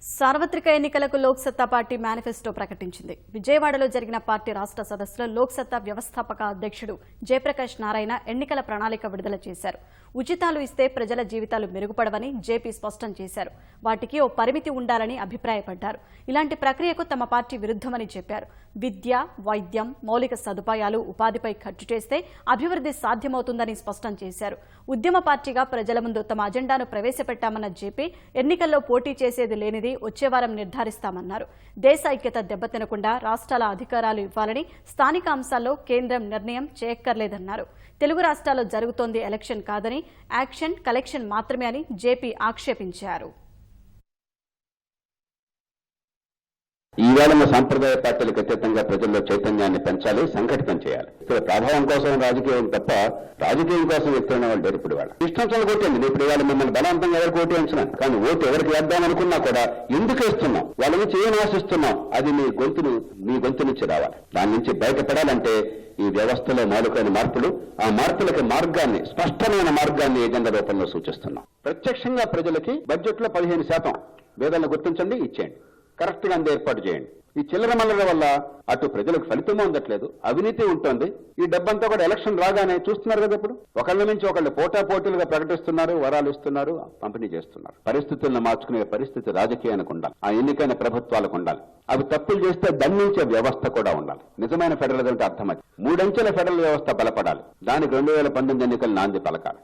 సార్వత్రిక ఎన్నికలకు లోక్ సత్తా పార్టీ మేనిఫెస్టో ప్రకటించింది. విజయవాడలో జరిగిన పార్టీ రాష్ట్ర సదస్సులో లోక్ సత్తా వ్యవస్థాపక అధ్యక్షుడు జయప్రకాష్ నారాయణ ఎన్నికల ప్రణాళిక విడుదల చేశారు. ఉచితాలు ఇస్తే ప్రజల జీవితాలు మెరుగుపడవని జేపీ స్పష్టం చేశారు. వాటికి ఓ పరిమితి ఉండాలని అభిప్రాయపడ్డారు. ఇలాంటి ప్రక్రియకు తమ పార్టీ విరుద్ధమని చెప్పారు. విద్య, వైద్యం, మౌలిక సదుపాయాలు, ఉపాధిపై ఖర్చు చేస్తే అభివృద్ధి సాధ్యమవుతుందని స్పష్టం చేశారు. ఉద్యమ పార్టీగా ప్రజల ముందు తమ అజెండాను ప్రవేశపెట్టామన్న జేపీ ఎన్నికల్లో పోటీ చేసేది లేనిది వచ్చే వారం నిర్ధారిస్తామన్నారు. దేశ ఐక్యత దెబ్బతినకుండా రాష్ట్రాల అధికారాలు ఇవ్వాలని, స్థానిక అంశాల్లో కేంద్రం నిర్ణయం చేయక్కర్లేదన్నారు. తెలుగు రాష్ట్రాల్లో జరుగుతోంది ఎలక్షన్ కాదని, యాక్షన్ కలెక్షన్ మాత్రమే అని జేపీ ఆక్షేపించారు. ఈవేళ సాంప్రదాయ పార్టీలకు అతీతంగా ప్రజల్లో చైతన్యాన్ని పెంచాలి, సంఘటితం చేయాలి. ఇక్కడ ప్రభావం కోసం రాజకీయం తప్ప రాజకీయం కోసం వ్యక్తున్న వాళ్ళు లేరు. ఇప్పుడు వాళ్ళ ఇష్టం కొట్టండి. ఇప్పుడు ఇవాళ మిమ్మల్ని బలవంతంగా ఎవరికి ఓటు వేయించినాను, కానీ ఓటు ఎవరికి వేద్దామనుకున్నా కూడా ఎందుకు వేస్తున్నాం, వాళ్ళ నుంచి ఏం ఆశిస్తున్నాం, అది మీ గొంతు నుంచి రావాలి. దాని నుంచి బయటపడాలంటే ఈ వ్యవస్థలో మౌలికమైన మార్పులు, ఆ మార్పులకి మార్గాన్ని, స్పష్టమైన మార్గాన్ని ఏజెండా రూపంలో సూచిస్తున్నాం. ప్రత్యక్షంగా ప్రజలకి బడ్జెట్ లో 15% వేదనలు గుర్తించండి, ఇచ్చేయండి. కరెక్ట్ గా అందే ఏర్పాటు చేయండి. ఈ చిల్లర మల్లర వల్ల అటు ప్రజలకు ఫలితమూ ఉండట్లేదు, అవినీతి ఉంటుంది. ఈ డబ్బంతా కూడా ఎలక్షన్ రాగానే చూస్తున్నారు కదా. ఇప్పుడు ఒకళ్ళ నుంచి ఒకళ్ళు పోటాపోటీలుగా ప్రకటిస్తున్నారు, వరాలు ఇస్తున్నారు, పంపిణీ చేస్తున్నారు. పరిస్థితులను మార్చుకునే పరిస్థితి రాజకీయానికి ఉండాలి, ఆ ఎన్నికైన ప్రభుత్వాలకు ఉండాలి. అవి తప్పులు చేస్తే దండించే వ్యవస్థ కూడా ఉండాలి. నిజమైన ఫెడరల్ అంటే అర్థమది. 3 అంచెల ఫెడరల్ వ్యవస్థ బలపడాలి. దానికి 2019 ఎన్నికలు నాంది పలకాలి.